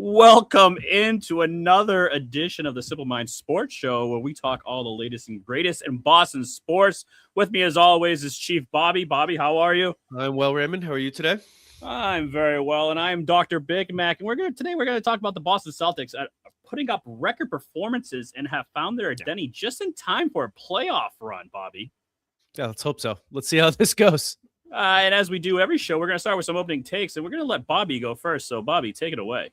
Welcome into another edition of the Simple Mind Sports Show, where we talk all the latest and greatest in Boston sports. With me, as always, is Chief Bobby. Bobby, how are you? I'm well, Raymond. How are you today? I'm very well, and I'm Dr. Big Mac. And today we're going to talk about the Boston Celtics putting up record performances and have found their identity just in time for a playoff run, Bobby. Yeah, let's hope so. Let's see how this goes. And as we do every show, we're going to start with some opening takes, and we're going to let Bobby go first. So, Bobby, take it away.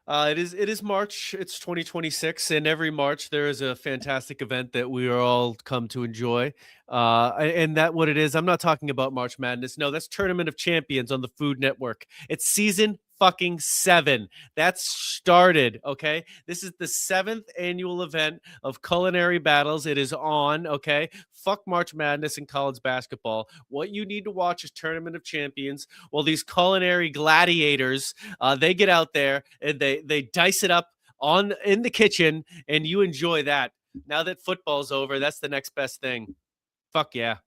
It is March. It's 2026, and every March there is a fantastic event that we are all come to enjoy. And that what it is. I'm not talking about March Madness. No, that's Tournament of Champions on the Food Network. It's season fucking 7. That's started. Okay, this is the 7th annual event of culinary battles. It is on. Okay, fuck March Madness and college basketball. What you need to watch is Tournament of Champions. Well, these culinary gladiators, they get out there and they dice it up in the kitchen, and you enjoy that. Now that football's over, that's the next best thing. Fuck yeah.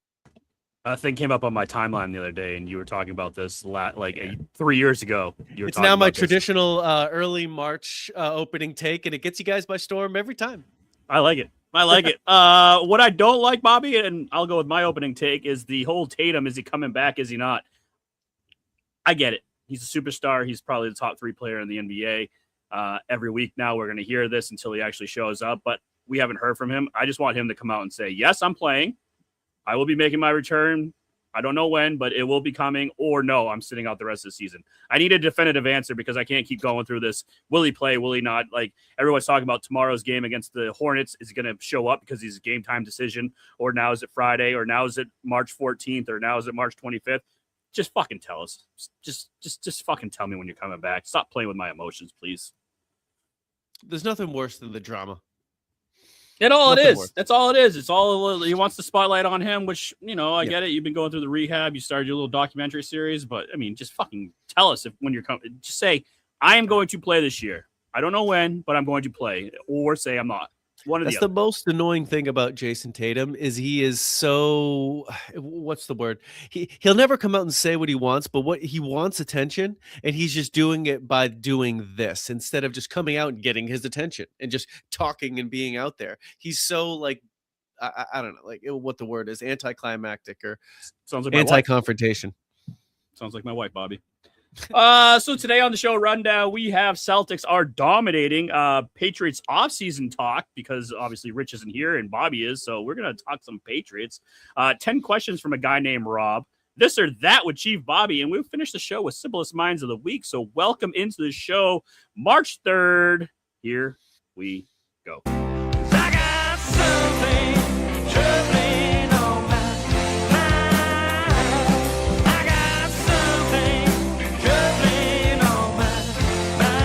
A thing came up on my timeline the other day, and you were talking about this 3 years ago. It's now my traditional early March opening take, and it gets you guys by storm every time. I like it. What I don't like, Bobby, and I'll go with my opening take, is the whole Tatum. Is he coming back? Is he not? I get it. He's a superstar. He's probably the top 3 player in the NBA. Every week now we're going to hear this until he actually shows up, but we haven't heard from him. I just want him to come out and say, yes, I'm playing. I will be making my return. I don't know when, but it will be coming. Or no, I'm sitting out the rest of the season. I need a definitive answer because I can't keep going through this. Will he play? Will he not? Like, everyone's talking about tomorrow's game against the Hornets. Is he going to show up because he's a game time decision? Or now is it Friday? Or now is it March 14th? Or now is it March 25th? Just fucking tell us. Just fucking tell me when you're coming back. Stop playing with my emotions, please. There's nothing worse than the drama. That's all it is. It's all he wants the spotlight on him, which, I get it. You've been going through the rehab. You started your little documentary series, but I mean, just fucking tell us when you're coming. Just say, I am going to play this year. I don't know when, but I'm going to play, or say I'm not. That's the most annoying thing about Jason Tatum is he is so, what's the word? He'll never come out and say what he wants, but what he wants attention, and he's just doing it by doing this instead of just coming out and getting his attention and just talking and being out there. He's so like, I don't know, like what the word is, anticlimactic or sounds like anti-confrontation. Sounds like my wife, Bobby. So today on the show rundown, we have Celtics Are Dominating, Patriots Offseason talk, because obviously Rich isn't here and Bobby is, so we're going to talk some Patriots. 10 questions from a guy named Rob. This or that with Chief Bobby, and we'll finish the show with Simplest Minds of the Week. So welcome into the show, March 3rd. Here we go. I got something troubling on my mind. I got something troubling on my mind.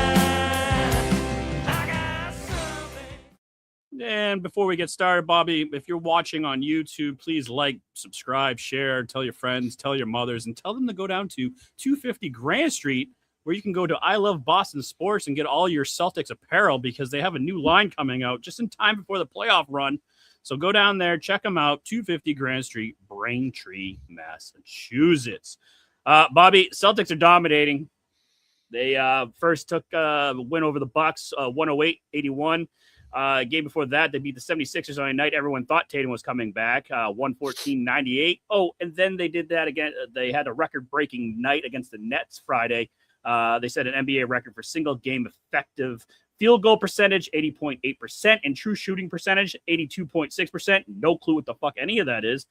I got something. And before we get started, Bobby, if you're watching on YouTube, please like, subscribe, share, tell your friends, tell your mothers, and tell them to go down to 250 Grand Street, where you can go to I Love Boston Sports and get all your Celtics apparel, because they have a new line coming out just in time before the playoff run. So go down there, check them out, 250 Grand Street, Braintree, Massachusetts. Bobby, Celtics are dominating. They first took a win over the Bucks, 108-81. Game before that, they beat the 76ers on a night everyone thought Tatum was coming back, 114-98. Oh, and then they did that again. They had a record-breaking night against the Nets Friday. They set an NBA record for single game effective field goal percentage, 80.8%, and true shooting percentage, 82.6%. No clue what the fuck any of that is.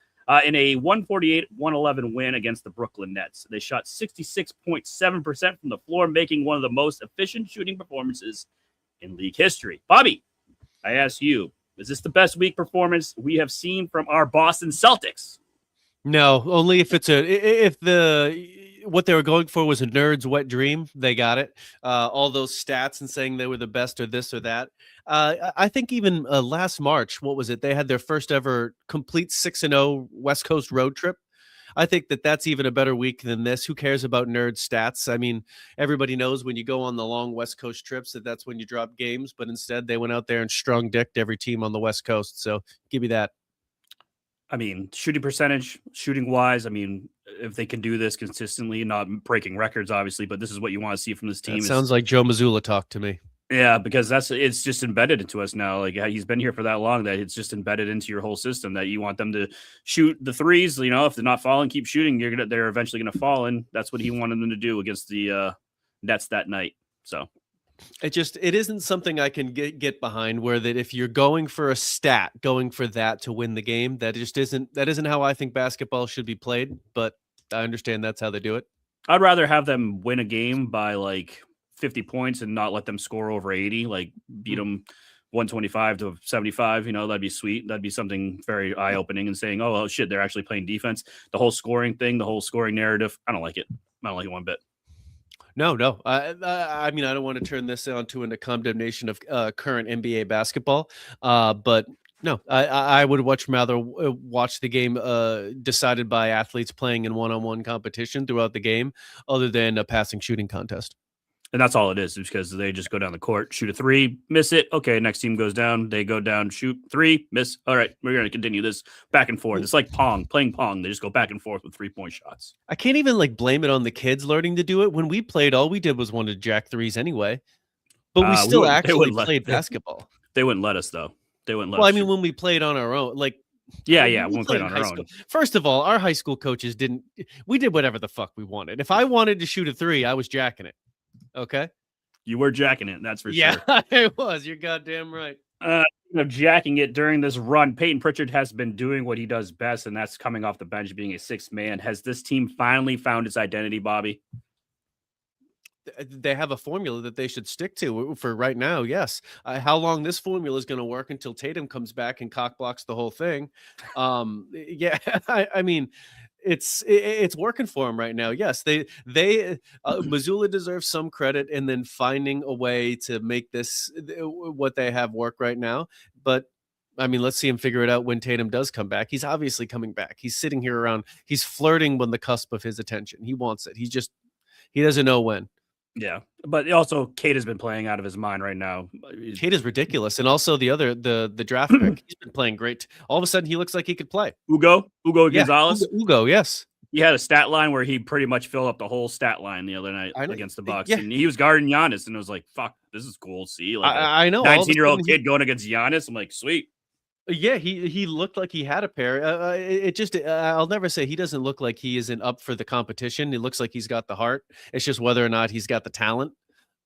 In a 148-111 win against the Brooklyn Nets. They shot 66.7% from the floor, making one of the most efficient shooting performances in league history. Bobby, I ask you, is this the best week performance we have seen from our Boston Celtics? No, only if what they were going for was a nerd's wet dream. They got it. All those stats and saying they were the best or this or that. I think even last March, what was it? They had their first ever complete 6-0 West Coast road trip. I think that's even a better week than this. Who cares about nerd stats? I mean, everybody knows when you go on the long West Coast trips that's when you drop games, but instead they went out there and strung dicked every team on the West Coast. So give me that. I mean, shooting percentage, shooting wise, I mean, if they can do this consistently, not breaking records, obviously, but this is what you want to see from this team. That sounds like Joe Mazzulla talk to me. Yeah, because it's just embedded into us now. Like he's been here for that long that it's just embedded into your whole system that you want them to shoot the threes. You know, if they're not falling, keep shooting. They're eventually gonna fall, and that's what he wanted them to do against the Nets that night. So it isn't something I can get behind. Where that if you're going for a stat, going for that to win the game, that isn't how I think basketball should be played. But I understand that's how they do it. I'd rather have them win a game by like 50 points and not let them score over 80, like beat them 125 to 75. You know, that'd be sweet. That'd be something very eye opening and saying, oh, well, shit, they're actually playing defense. The whole scoring thing, the whole scoring narrative, I don't like it. I don't like it one bit. No. I mean, I don't want to turn this into a condemnation of current NBA basketball, but no, I would rather watch the game decided by athletes playing in one-on-one competition throughout the game, other than a passing shooting contest. And that's all it is because they just go down the court, shoot a three, miss it. Okay, next team goes down. They go down, shoot three, miss. All right, we're going to continue this back and forth. It's like playing Pong. They just go back and forth with 3-point shots. I can't even blame it on the kids learning to do it. When we played, all we did was want to jack threes anyway. But we still actually played basketball. They wouldn't let us, though. They wouldn't let us. Well, I mean, when we played on our own, when we played on our own. First of all, our high school coaches we did whatever the fuck we wanted. If I wanted to shoot a three, I was jacking it. Okay. You were jacking it, that's for sure. Yeah, I was. You're goddamn right. Of jacking it during this run, Peyton Pritchard has been doing what he does best, and that's coming off the bench, being a sixth man. Has this team finally found its identity, Bobby? They have a formula that they should stick to for right now. Yes. How long this formula is going to work until Tatum comes back and cock blocks the whole thing. Yeah, I mean, it's working for him right now. Yes, Missoula deserves some credit and then finding a way to make this what they have work right now. But I mean, let's see him figure it out when Tatum does come back. He's obviously coming back. He's sitting here around. He's flirting on the cusp of his attention. He wants it. He doesn't know when. Yeah, but also Kate has been playing out of his mind right now. Kate is ridiculous, and also the draft pick. He's been playing great. All of a sudden, he looks like he could play. Hugo Gonzalez. Hugo, yes. He had a stat line where he pretty much filled up the whole stat line the other night against the Bucks, and he was guarding Giannis, and it was like, "Fuck, this is cool." See, I know, 19-year-old kid going against Giannis. I'm like, sweet. Yeah, he looked like he had a pair. I'll never say he doesn't look like he isn't up for the competition. It looks like he's got the heart. It's just whether or not he's got the talent.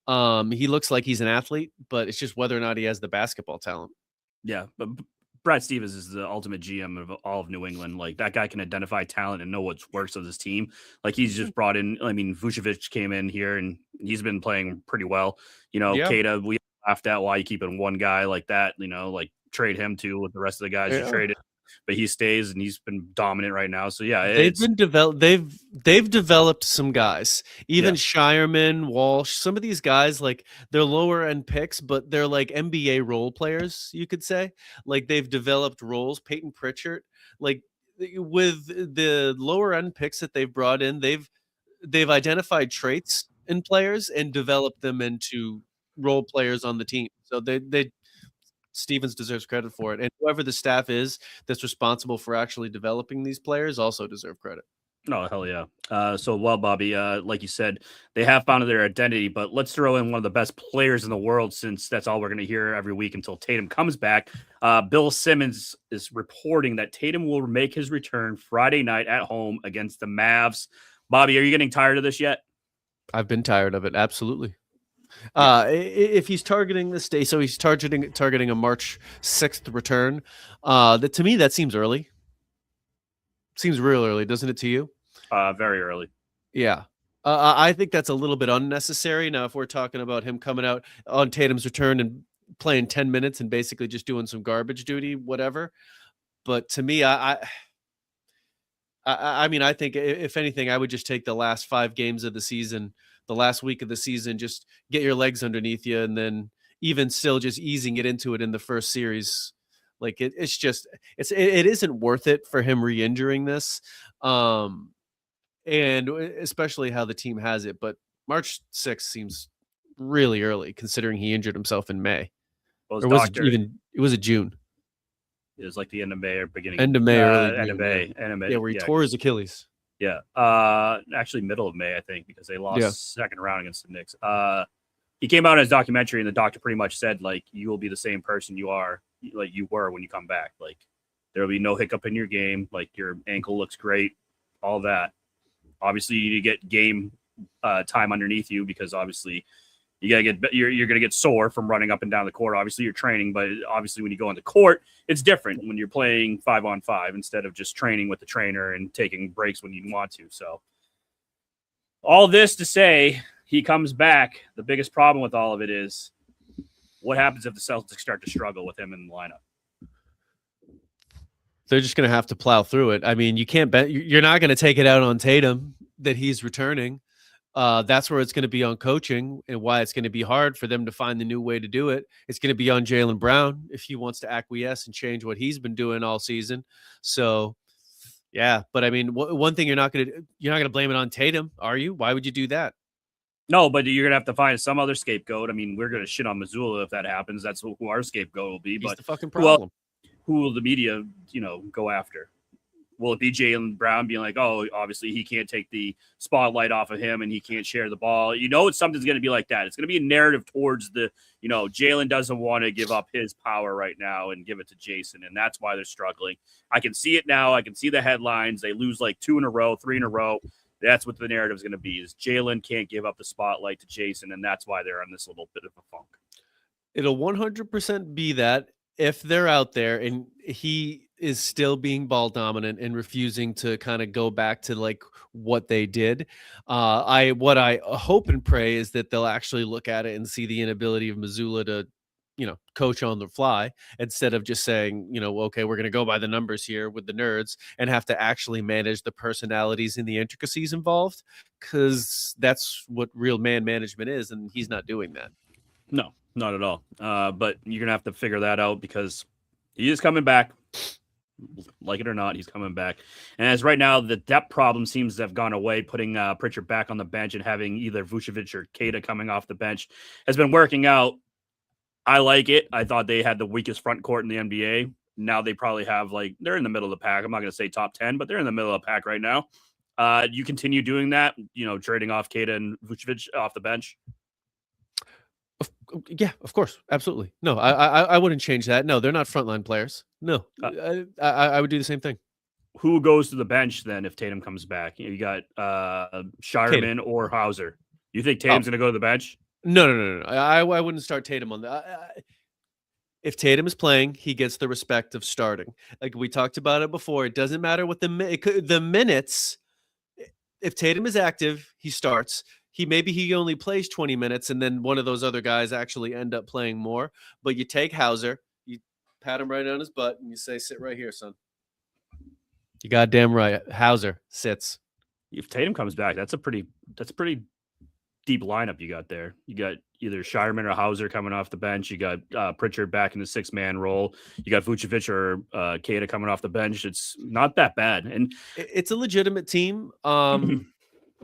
He looks like he's an athlete, but it's just whether or not he has the basketball talent. Yeah, but Brad Stevens is the ultimate GM of all of New England. Like that guy can identify talent and know what works of his team. Like he's just brought in. I mean, Vucevic came in here and he's been playing pretty well. You know, Keita, we laughed at why you keeping one guy like that. You know, like trade him too with the rest of the guys you traded. But he stays and he's been dominant right now. So yeah, they've developed some guys. Even Shireman, Walsh, some of these guys, like they're lower end picks, but they're like NBA role players, you could say. Like they've developed roles. Peyton Pritchard, like with the lower end picks that they've brought in, they've identified traits in players and developed them into role players on the team. So they Stevens deserves credit for it. And whoever the staff is that's responsible for actually developing these players also deserve credit. Oh, hell yeah. Bobby, like you said, they have found their identity, but let's throw in one of the best players in the world since that's all we're going to hear every week until Tatum comes back. Bill Simmons is reporting that Tatum will make his return Friday night at home against the Mavs. Bobby, are you getting tired of this yet? I've been tired of it. Absolutely. If he's targeting this day, so he's targeting a March 6th return. That to me, that seems early. Seems real early, doesn't it to you? Very early. Yeah. I think that's a little bit unnecessary. Now, if we're talking about him coming out on Tatum's return and playing 10 minutes and basically just doing some garbage duty, whatever. But to me, I mean, I think if anything, I would just take the last 5 games of the season, the last week of the season, just get your legs underneath you, and then even still just easing it into it in the first series. Like it isn't worth it for him re-injuring this. And especially how the team has it. But March 6th seems really early considering he injured himself in May. Well, or was it was June? It was like the end of May or beginning. End of May, end of May. Yeah, where he tore his Achilles. Yeah. Actually, middle of May, I think, because they lost second round against the Knicks. He came out in his documentary, and the doctor pretty much said, like, you will be the same person you are, like you were when you come back. Like, there will be no hiccup in your game. Like, your ankle looks great, all that. Obviously, you need to get game time underneath you because obviously you gotta get you're gonna get sore from running up and down the court. Obviously, you're training, but obviously when you go on the court, it's different when you're playing 5-on-5 instead of just training with the trainer and taking breaks when you want to. So, all this to say, he comes back. The biggest problem with all of it is what happens if the Celtics start to struggle with him in the lineup. They're just going to have to plow through it. I mean, you can't bet. You're not going to take it out on Tatum that he's returning. That's where it's going to be on coaching and why it's going to be hard for them to find the new way to do it. It's going to be on Jaylen Brown if he wants to acquiesce and change what he's been doing all season. So, yeah. But I mean, one thing you're not going to blame it on Tatum, are you? Why would you do that? No, but you're gonna have to find some other scapegoat. I mean, we're gonna shit on Missoula if that happens. That's who our scapegoat will be. He's but the fucking problem. Who will the media, go after? Will it be Jaylen Brown being like, oh, obviously he can't take the spotlight off of him and he can't share the ball? It's something's going to be like that. It's going to be a narrative towards Jaylen doesn't want to give up his power right now and give it to Jason. And that's why they're struggling. I can see it now. I can see the headlines. They lose like 2 in a row, 3 in a row. That's what the narrative is going to be, is Jaylen can't give up the spotlight to Jason. And that's why they're on this little bit of a funk. It'll 100% be that. If they're out there and he is still being ball dominant and refusing to kind of go back to like what they did, what I hope and pray is that they'll actually look at it and see the inability of Missoula to, coach on the fly instead of just saying, okay, we're going to go by the numbers here with the nerds and have to actually manage the personalities and the intricacies involved, because that's what real man management is, and he's not doing that. No. Not at all. But you're going to have to figure that out because he is coming back. Like it or not, he's coming back. And as right now, the depth problem seems to have gone away. Putting Pritchard back on the bench and having either Vucevic or Keita coming off the bench has been working out. I like it. I thought they had the weakest front court in the NBA. Now they probably have, they're in the middle of the pack. I'm not going to say top 10, but they're in the middle of the pack right now. You continue doing that, trading off Keita and Vucevic off the bench. Yeah, of course. Absolutely. No, I wouldn't change that. No, they're not frontline players. No, I would do the same thing. Who goes to the bench then if Tatum comes back? You got Shireman or Hauser. You think Tatum's going to go to the bench? No. I wouldn't start Tatum on that. If Tatum is playing, he gets the respect of starting. Like we talked about it before. It doesn't matter what the minutes. If Tatum is active, he starts. He only plays 20 minutes, and then one of those other guys actually end up playing more. But you take Hauser, you pat him right on his butt, and you say, "Sit right here, son." You goddamn right, Hauser sits. If Tatum comes back, that's a pretty deep lineup you got there. You got either Shireman or Hauser coming off the bench. You got Pritchard back in the 6-man role. You got Vucevic or Keita coming off the bench. It's not that bad, and it's a legitimate team.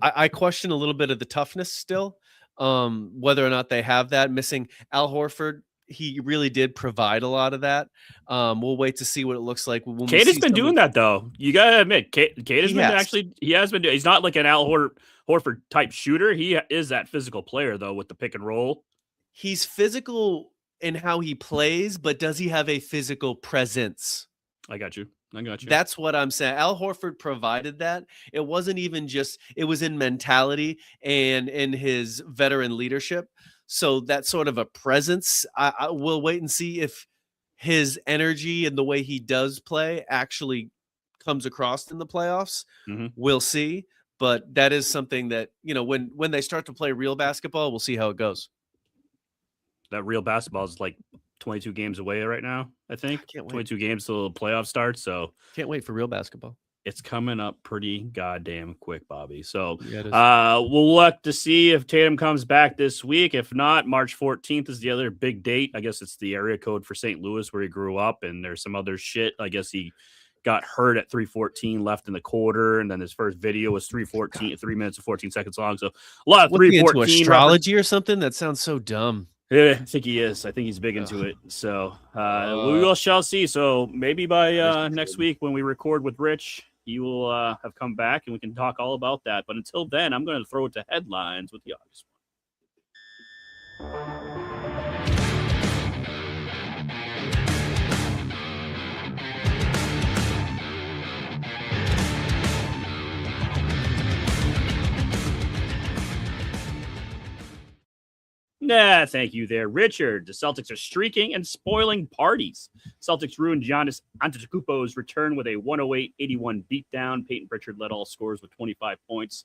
I question a little bit of the toughness still, whether or not they have that. Missing Al Horford, he really did provide a lot of that. We'll wait to see what it looks like. Keita's been doing that, though. You got to admit, Keita's been he has been doing. He's not like an Al Horford type shooter. He is that physical player, though, with the pick and roll. He's physical in how he plays, but does he have a physical presence? I got you. That's what I'm saying. Al Horford provided that. It wasn't even just, it was in mentality and in his veteran leadership. So that sort of a presence, I will wait and see if his energy and the way he does play actually comes across in the playoffs. Mm-hmm. We'll see. But that is something that, when they start to play real basketball, we'll see how it goes. That real basketball is like 22 games away right now, I think. I can't wait. 22 games till the playoff starts, so can't wait for real basketball. It's coming up pretty goddamn quick, Bobby. So we'll look to see if Tatum comes back this week. If not, March 14th is the other big date. I guess it's the area code for St. Louis where he grew up, and there's some other shit. I guess he got hurt at 3:14 left in the quarter, and then his first video was 3:14, 3 minutes and 14 seconds long. So a lot of 3:14 astrology or something. That sounds so dumb. Yeah, I think he is. I think he's big into it. So we shall see. So maybe by next week when we record with Rich, he will have come back and we can talk all about that. But until then, I'm going to throw it to headlines with the August Nah, thank you there, Richard. The Celtics are streaking and spoiling parties. Celtics ruined Giannis Antetokounmpo's return with a 108-81 beatdown. Peyton Pritchard led all scorers with 25 points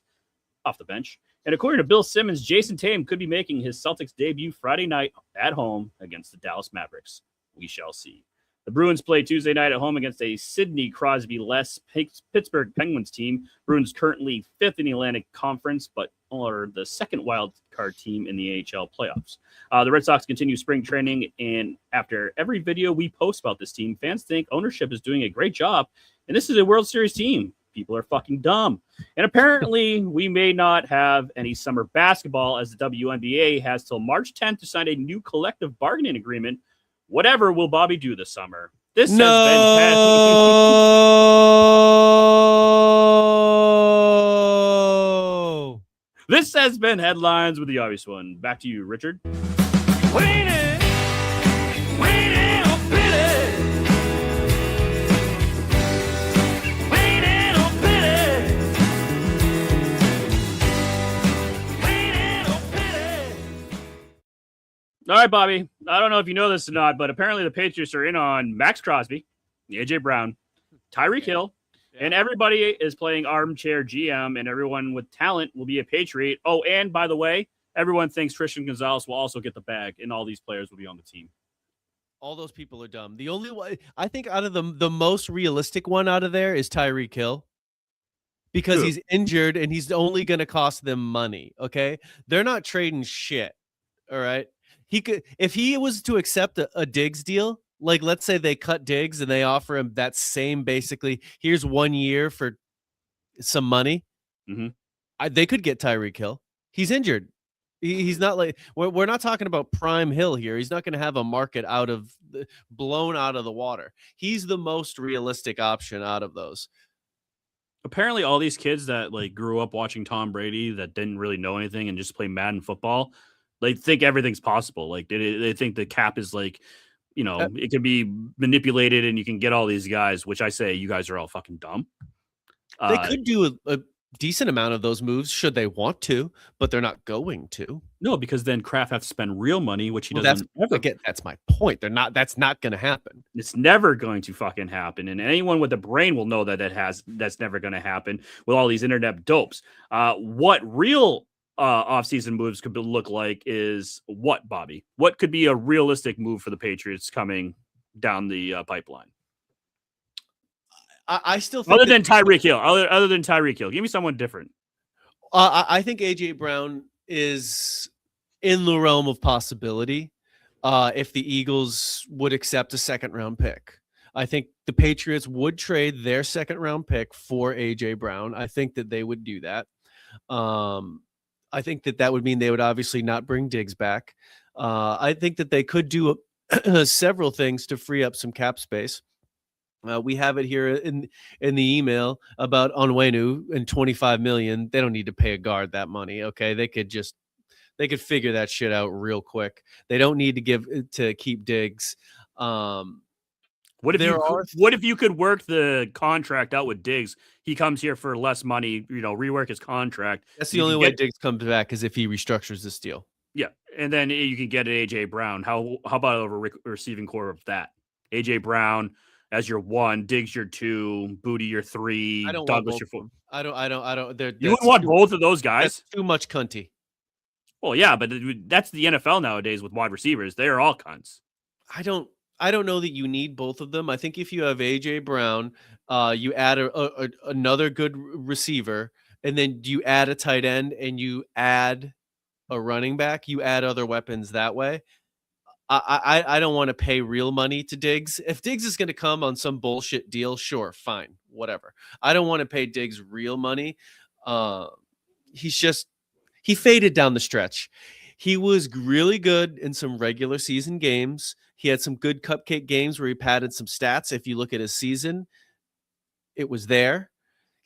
off the bench. And according to Bill Simmons, Jason Tatum could be making his Celtics debut Friday night at home against the Dallas Mavericks. We shall see. The Bruins play Tuesday night at home against a Sidney Crosby-less Pittsburgh Penguins team. Bruins currently 5th in the Atlantic Conference, but are the second wild card team in the AHL playoffs. The Red Sox continue spring training, and after every video we post about this team, fans think ownership is doing a great job, and this is a World Series team. People are fucking dumb. And apparently, we may not have any summer basketball, as the WNBA has till March 10th to sign a new collective bargaining agreement. Whatever will Bobby do this summer? This has been This has been Headlines with the Obvious One. Back to you, Richard. Waiting on pity. Waiting on pity. Waiting on pity. All right, Bobby. I don't know if you know this or not, but apparently the Patriots are in on Max Crosby, AJ Brown, Tyreek Hill, and everybody is playing armchair GM, and everyone with talent will be a Patriot. Oh, and by the way, everyone thinks Christian Gonzalez will also get the bag, and all these players will be on the team. All those people are dumb. The only one I think out of the most realistic one out of there is Tyreek Hill, because he's injured and he's only going to cost them money. Okay, they're not trading shit. All right, he could, if he was to accept a Diggs deal. Like, let's say they cut Diggs and they offer him that same, basically, here's 1 year for some money. They could get Tyreek Hill. He's injured. He's not like, we're not talking about prime Hill here. He's not going to have a market blown out of the water. He's the most realistic option out of those. Apparently, all these kids that like grew up watching Tom Brady that didn't really know anything and just play Madden football, they think everything's possible. Like they think the cap is like, you know, it can be manipulated and you can get all these guys, which I say you guys are all fucking dumb. They could do a decent amount of those moves should they want to, but they're not going to. No, because then Kraft has to spend real money, which he doesn't ever get. That's my point. That's not going to happen. It's never going to fucking happen. And anyone with a brain will know that's never going to happen with all these internet dopes. What real offseason moves could look like is what, Bobby? What could be a realistic move for the Patriots coming down the pipeline? I still think other than Tyreek Hill, give me someone different. I think AJ Brown is in the realm of possibility. If the Eagles would accept a second-round pick, I think the Patriots would trade their second-round pick for AJ Brown. I think that they would do that. I think that would mean they would obviously not bring Diggs back. I think that they could do several things to free up some cap space. We have it here in the email about Onwenu and $25 million. They don't need to pay a guard that money. Okay, they could figure that shit out real quick. They don't need to keep Diggs. What if you could work the contract out with Diggs? He comes here for less money, rework his contract. That's the only way Diggs comes back is if he restructures this deal. Yeah, and then you can get an AJ Brown. How about a receiving core of that? AJ Brown as your 1, Diggs your 2, Booty your 3, Douglas your 4. I don't. You would want both of those guys? That's too much cunty. Well, yeah, but that's the NFL nowadays with wide receivers. They are all cunts. I don't know that you need both of them. I think if you have AJ Brown, you add another good receiver, and then you add a tight end, and you add a running back. You add other weapons that way. I don't want to pay real money to Diggs. If Diggs is going to come on some bullshit deal, sure, fine, whatever. I don't want to pay Diggs real money. He faded down the stretch. He was really good in some regular season games. He had some good cupcake games where he padded some stats. If you look at his season, it was there.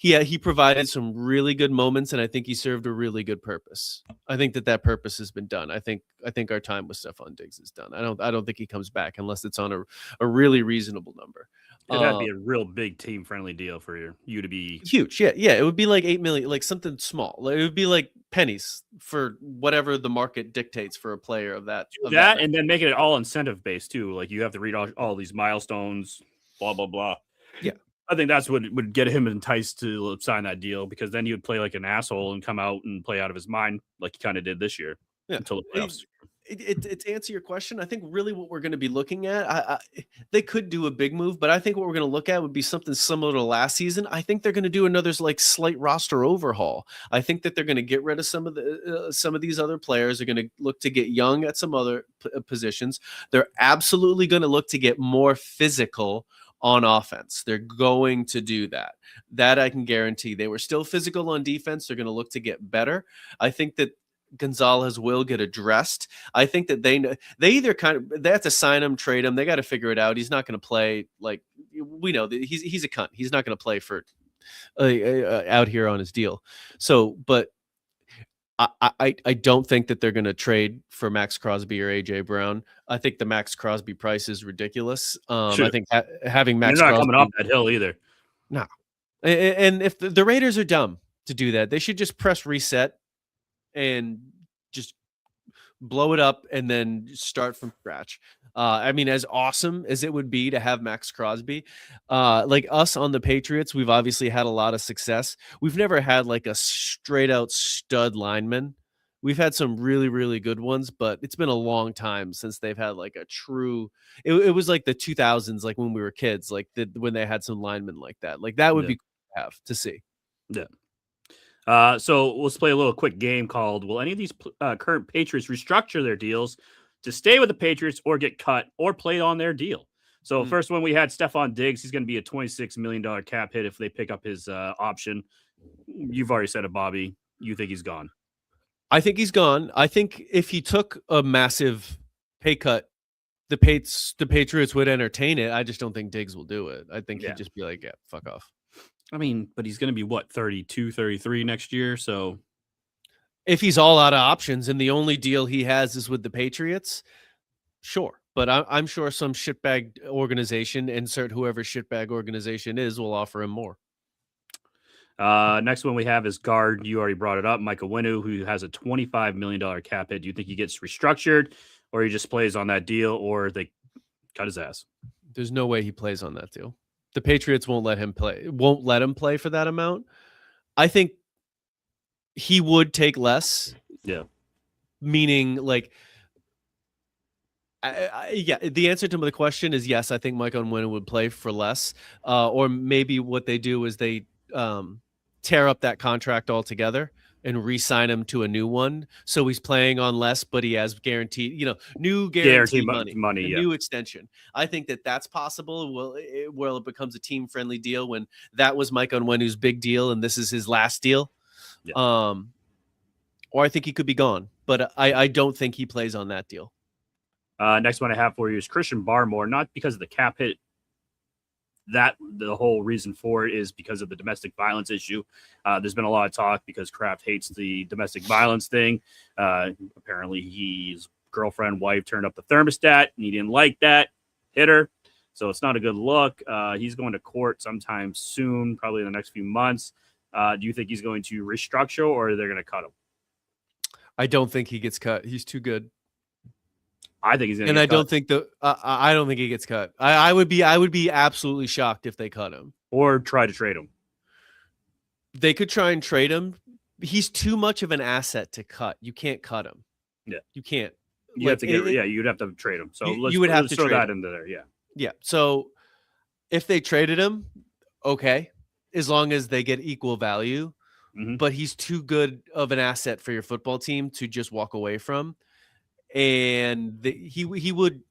he provided some really good moments, and I think he served a really good purpose. I think that purpose has been done. I think our time with Stephon Diggs is done. I don't think he comes back unless it's on a really reasonable number. It'd have to be a real big team friendly deal for you to be Huge. Yeah. It would be like 8 million, like something small. Like, it would be like pennies for whatever the market dictates for a player of that. and then make it all incentive based too. Like you have to read all these milestones, blah blah blah. Yeah. I think that's what would get him enticed to sign that deal, because then he would play like an asshole and come out and play out of his mind like he kind of did this year until the playoffs. To answer your question, I think really what we're going to be looking at, they could do a big move, but I think what we're going to look at would be something similar to last season. I think they're going to do another like slight roster overhaul. I think that they're going to get rid of some of these other players. They're going to look to get young at some other positions. They're absolutely going to look to get more physical on offense. They're going to do that. That I can guarantee. They were still physical on defense. They're going to look to get better. I think that Gonzalez will get addressed. I think that they either they have to sign him, trade him. They got to figure it out. He's not going to play. Like, we know that he's a cunt. He's not going to play for out here on his deal. So, but I don't think that they're going to trade for Max Crosby or AJ Brown. I think the Max Crosby price is ridiculous. I think having Max You're not Crosby, coming off that hill either. No. And if the Raiders are dumb to do that, they should just press reset and just blow it up and then start from scratch. I mean, as awesome as it would be to have Max Crosby, like us on the Patriots, we've obviously had a lot of success. We've never had like a straight out stud lineman. We've had some really, really good ones, but it's been a long time since they've had like a true. It was like the 2000s, like when we were kids, like when they had some linemen like that. Like that would be cool to have to see. Yeah. So let's play a little quick game called, will any of these current Patriots restructure their deals to stay with the Patriots or get cut or play on their deal? So first one, we had Stephon Diggs. He's going to be a $26 million cap hit if they pick up his option. You've already said it, Bobby. You think he's gone? I think he's gone. I think if he took a massive pay cut, the Patriots would entertain it. I just don't think Diggs will do it. I think he'd just be like, yeah, fuck off. I mean, but he's going to be what, 32, 33 next year. So if he's all out of options and the only deal he has is with the Patriots, sure. But I'm sure some shitbag organization, insert whoever shitbag organization is, will offer him more. Next one we have is guard. You already brought it up, Michael Winu, who has a $25 million cap hit. Do you think he gets restructured, or he just plays on that deal, or they cut his ass? There's no way he plays on that deal. The Patriots won't let him play for that amount. I think he would take less. Yeah. Meaning, like, yeah, the answer to the question is yes. I think Mike Onwenu would play for less. Or maybe what they do is they tear up that contract altogether and re-sign him to a new one. So he's playing on less, but he has guaranteed, new guaranteed money, new extension. I think that that's possible. Well, it becomes a team-friendly deal when that was Mike Onwenu's big deal and this is his last deal. Yeah. Or I think he could be gone, but I don't think he plays on that deal. Next one I have for you is Christian Barmore, not because of the cap hit. That the whole reason for it is because of the domestic violence issue. There's been a lot of talk because Kraft hates the domestic violence thing. Apparently his girlfriend, wife turned up the thermostat and he didn't like that, hit her. So it's not a good look. He's going to court sometime soon, probably in the next few months. Do you think he's going to restructure or they're going to cut him? I don't think he gets cut. He's too good. I think he's going to. And I don't think I don't think he gets cut. I would be absolutely shocked if they cut him or try to trade him. They could try and trade him. He's too much of an asset to cut. You can't cut him. Yeah, you can't. You have to you'd have to trade him. So you would have to throw that into there. Yeah, yeah. So if they traded him, okay, as long as they get equal value. Mm-hmm. But he's too good of an asset for your football team to just walk away from. And he would.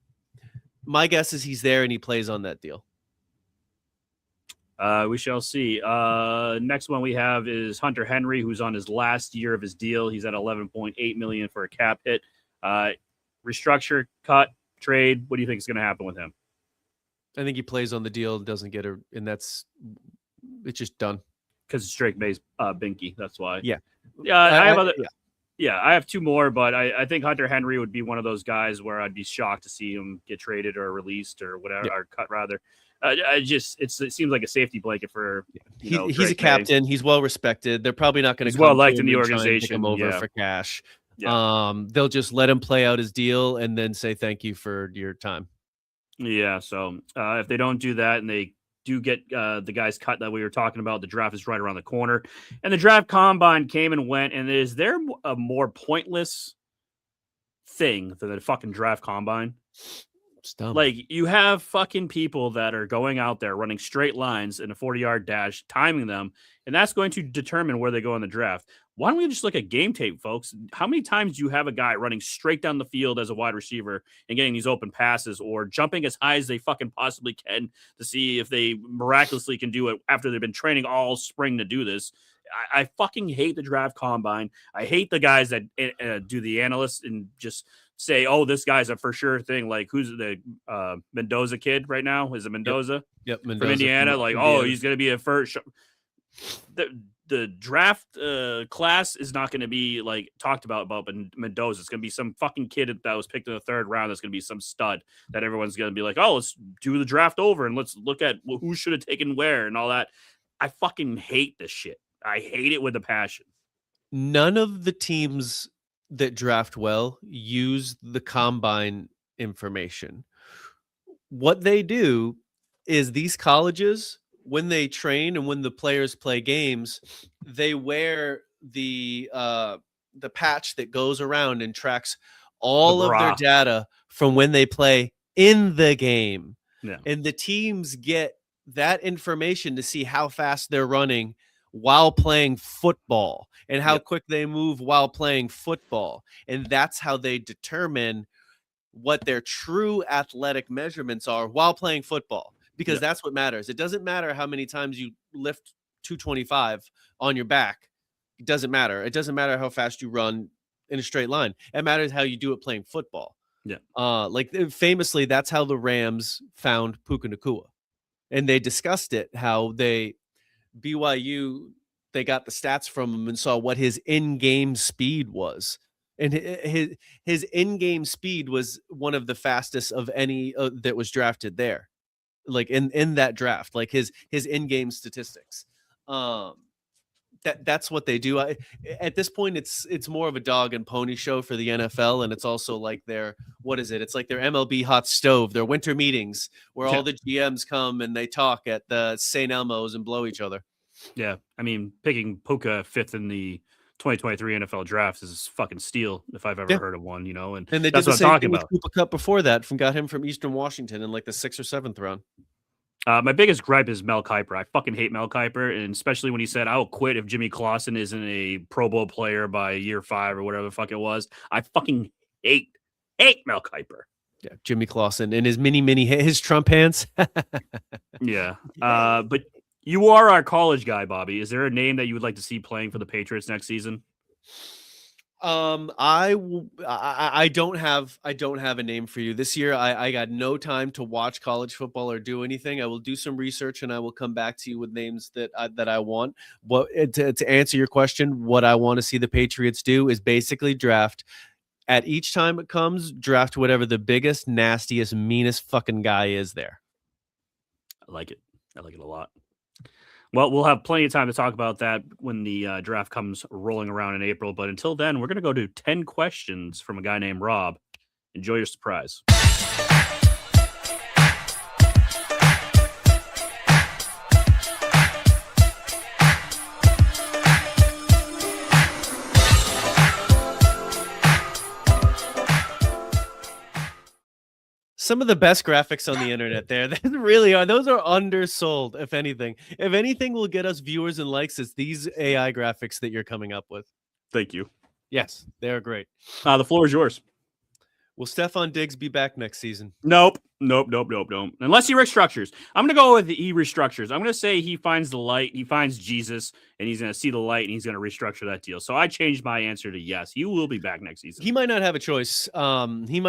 My guess is he's there and he plays on that deal. We shall see. Next one we have is Hunter Henry, who's on his last year of his deal. He's at $11.8 million for a cap hit. Restructure, cut, trade. What do you think is going to happen with him? I think he plays on the deal, doesn't get and it's just done. because it's Drake May's binky. That's why. Yeah. I have other. yeah. Yeah, I have two more, but I think Hunter Henry would be one of those guys where I'd be shocked to see him get traded or released or whatever, or cut rather. It seems like a safety blanket for He's Drake a captain. He's well respected. They're probably not going to He's well liked in the try and pick organization. him over Yeah. for cash. Yeah. They'll just let him play out his deal and then say thank you for your time. Yeah. So if they don't do that and they do get the guys cut that we were talking about, the draft is right around the corner, and the draft combine came and went. And is there a more pointless thing than the fucking draft combine? It's dumb. Like, you have fucking people that are going out there running straight lines in a 40-yard dash, timing them, and that's going to determine where they go in the draft. Why don't we just look at game tape, folks? How many times do you have a guy running straight down the field as a wide receiver and getting these open passes, or jumping as high as they fucking possibly can to see if they miraculously can do it after they've been training all spring to do this? I fucking hate the draft combine. I hate the guys that do the analysts and just say, oh, this guy's a for sure thing. Like, who's the Mendoza kid right now? Is it Mendoza? Yep, Mendoza from Indiana. Like, oh, he's going to be a first. The draft class is not going to be like talked about Mendoza. It's going to be some fucking kid that was picked in the third round. That's going to be some stud that everyone's going to be like, oh, let's do the draft over and let's look at who should have taken where and all that. I fucking hate this shit. I hate it with a passion. None of the teams that draft well use the combine information. What they do is these colleges, when they train and when the players play games, they wear the patch that goes around and tracks all of their data from when they play in the game. Yeah. And the teams get that information to see how fast they're running while playing football and how quick they move while playing football. And that's how they determine what their true athletic measurements are while playing football, because that's what matters. It doesn't matter how many times you lift 225 on your back. It doesn't matter. It doesn't matter how fast you run in a straight line. It matters how you do it playing football. Yeah. Like famously, that's how the Rams found Puka Nacua. And they discussed it, how BYU, they got the stats from him and saw what his in-game speed was. And his in-game speed was one of the fastest of any that was drafted there. Like in that draft, like his in-game statistics. That's what they do. At this point, it's more of a dog and pony show for the NFL, and it's also like their It's like their MLB hot stove, their winter meetings where all the GMs come and they talk at the St. Elmo's and blow each other. Yeah, I mean, picking Puka 5th in the 2023 NFL drafts is fucking steal if I've ever heard of one. And they that's did the what I'm same talking thing about. with Cooper Kupp before that, got him from Eastern Washington in like the 6th or 7th round. My biggest gripe is Mel Kiper. I fucking hate Mel Kiper, and especially when he said, I'll quit if Jimmy Clausen isn't a Pro Bowl player by year 5 or whatever the fuck it was. I fucking hate Mel Kiper. Yeah, Jimmy Clausen and his his Trump hands. Yeah. But you are our college guy, Bobby. Is there a name that you would like to see playing for the Patriots next season? I don't have a name for you this year. I got no time to watch college football or do anything. I will do some research and I will come back to you with names that I want. To answer your question, what I want to see the Patriots do is basically draft. At each time it comes, draft whatever the biggest, nastiest, meanest fucking guy is there. I like it. I like it a lot. Well, we'll have plenty of time to talk about that when the draft comes rolling around in April. But until then, we're going to go to 10 questions from a guy named Rob. Enjoy your surprise. Some of the best graphics on the internet there. They really are. Those are undersold, if anything. If anything will get us viewers and likes, it's these AI graphics that you're coming up with. Thank you. Yes, they're great. The floor is yours. Will Stephon Diggs be back next season? Nope. Unless he restructures. I'm going to go with he restructures. I'm going to say he finds the light, he finds Jesus, and he's going to see the light, and he's going to restructure that deal. So I changed my answer to yes. He will be back next season. He might not have a choice. He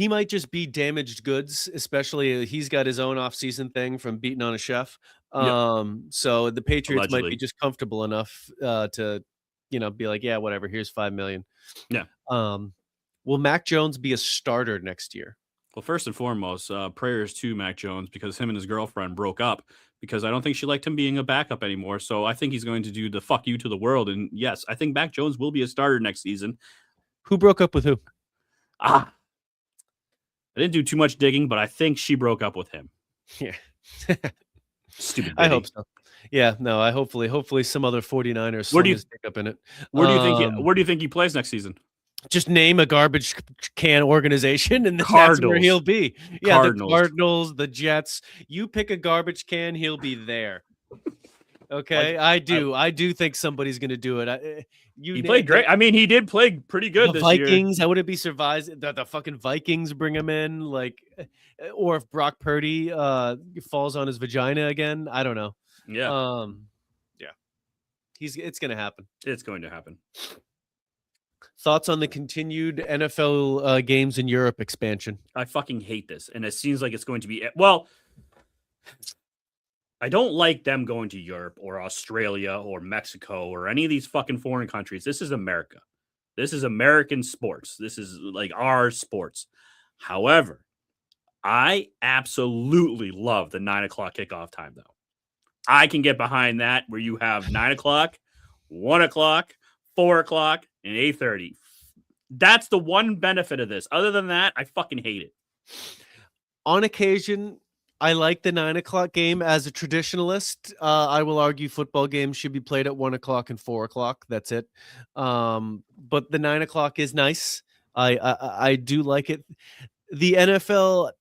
might just be damaged goods, especially he's got his own off-season thing from beating on a chef. So the Patriots might be Allegedly. just comfortable enough to, be like, yeah, whatever. Here's $5 million. Yeah. Will Mac Jones be a starter next year? Well, first and foremost, prayers to Mac Jones because him and his girlfriend broke up because I don't think she liked him being a backup anymore. So I think he's going to do the fuck you to the world. And yes, I think Mac Jones will be a starter next season. Who broke up with who? I didn't do too much digging, but I think she broke up with him. Yeah. Stupid. I hope so. Yeah, no, hopefully some other 49ers Where do you pick up in it. Where do you think he plays next season? Just name a garbage can organization, and that's where he'll be. Yeah, Cardinals. The Cardinals, the Jets. You pick a garbage can, he'll be there. Okay, I do think somebody's going to do it. He played great. I mean, he did play pretty good the this Vikings, year. I wouldn't be surprised that the fucking Vikings bring him in, or if Brock Purdy falls on his vagina again. I don't know. Yeah. Yeah. It's going to happen. It's going to happen. Thoughts on the continued NFL games in Europe expansion? I fucking hate this. And it seems like it's going to be, well, I don't like them going to Europe or Australia or Mexico or any of these fucking foreign countries. This is America. This is American sports. This is like our sports. However, I absolutely love the 9 o'clock kickoff time, though. I can get behind that where you have 9 o'clock, 1 o'clock, 4 o'clock, and 8:30. That's the one benefit of this. Other than that, I fucking hate it. On occasion, I like the 9 o'clock game. As a traditionalist, I will argue football games should be played at 1 o'clock and 4 o'clock. That's it. But the 9 o'clock is nice. I do like it. The NFL,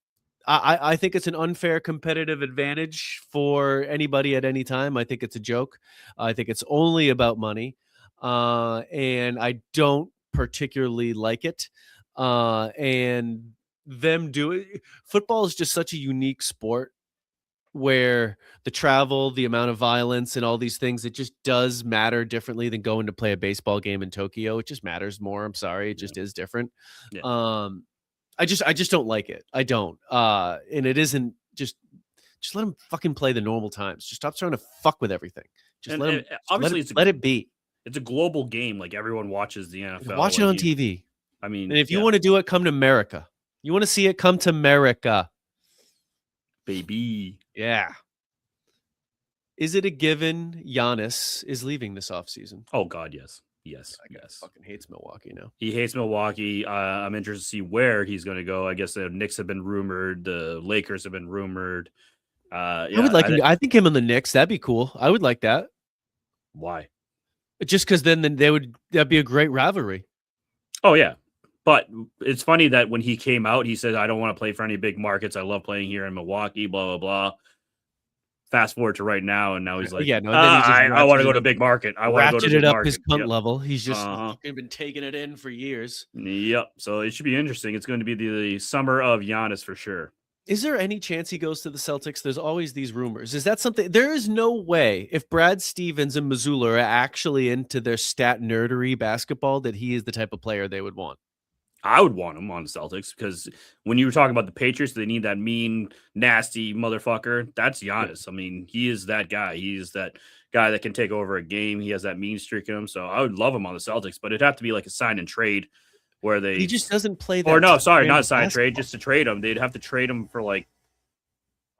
I think it's an unfair competitive advantage for anybody at any time. I think it's a joke. I think it's only about money. And I don't particularly like it. And them doing football is just such a unique sport where the travel, the amount of violence and all these things, it just does matter differently than going to play a baseball game in Tokyo. It just matters more. I'm sorry. It just is different. Yeah. I just don't like it. I don't. And it isn't just let them fucking play the normal times. Just stop trying to fuck with everything. Just let it be. It's a global game. Like everyone watches the NFL. Watch it on TV. I mean, and if you want to do it, come to America. You want to see it, come to America. Baby. Yeah. Is it a given Giannis is leaving this offseason? Oh, God, yes. Yes. Fucking hates Milwaukee now. He hates Milwaukee. I'm interested to see where he's going to go. I guess the Knicks have been rumored. The Lakers have been rumored. I would like him. I think him and the Knicks, that'd be cool. I would like that. Why? Just because then that'd be a great rivalry. Oh, yeah. But it's funny that when he came out, he said, I don't want to play for any big markets. I love playing here in Milwaukee, blah, blah, blah. Fast forward to right now, and now he's like, I want to go to a big market. I want to go to a big market. His cunt level. He's just been taking it in for years. Yep. So it should be interesting. It's going to be the summer of Giannis for sure. Is there any chance he goes to the Celtics? There's always these rumors. Is that something? There is no way if Brad Stevens and Missoula are actually into their stat nerdery basketball that he is the type of player they would want. I would want him on the Celtics because when you were talking about the Patriots, they need that mean, nasty motherfucker. That's Giannis. I mean, he is that guy. He is that guy that can take over a game. He has that mean streak in him. So I would love him on the Celtics, but it'd have to be like a sign and trade where he just doesn't play that. Or no, sorry, not a sign and trade, just to trade him. They'd have to trade him for like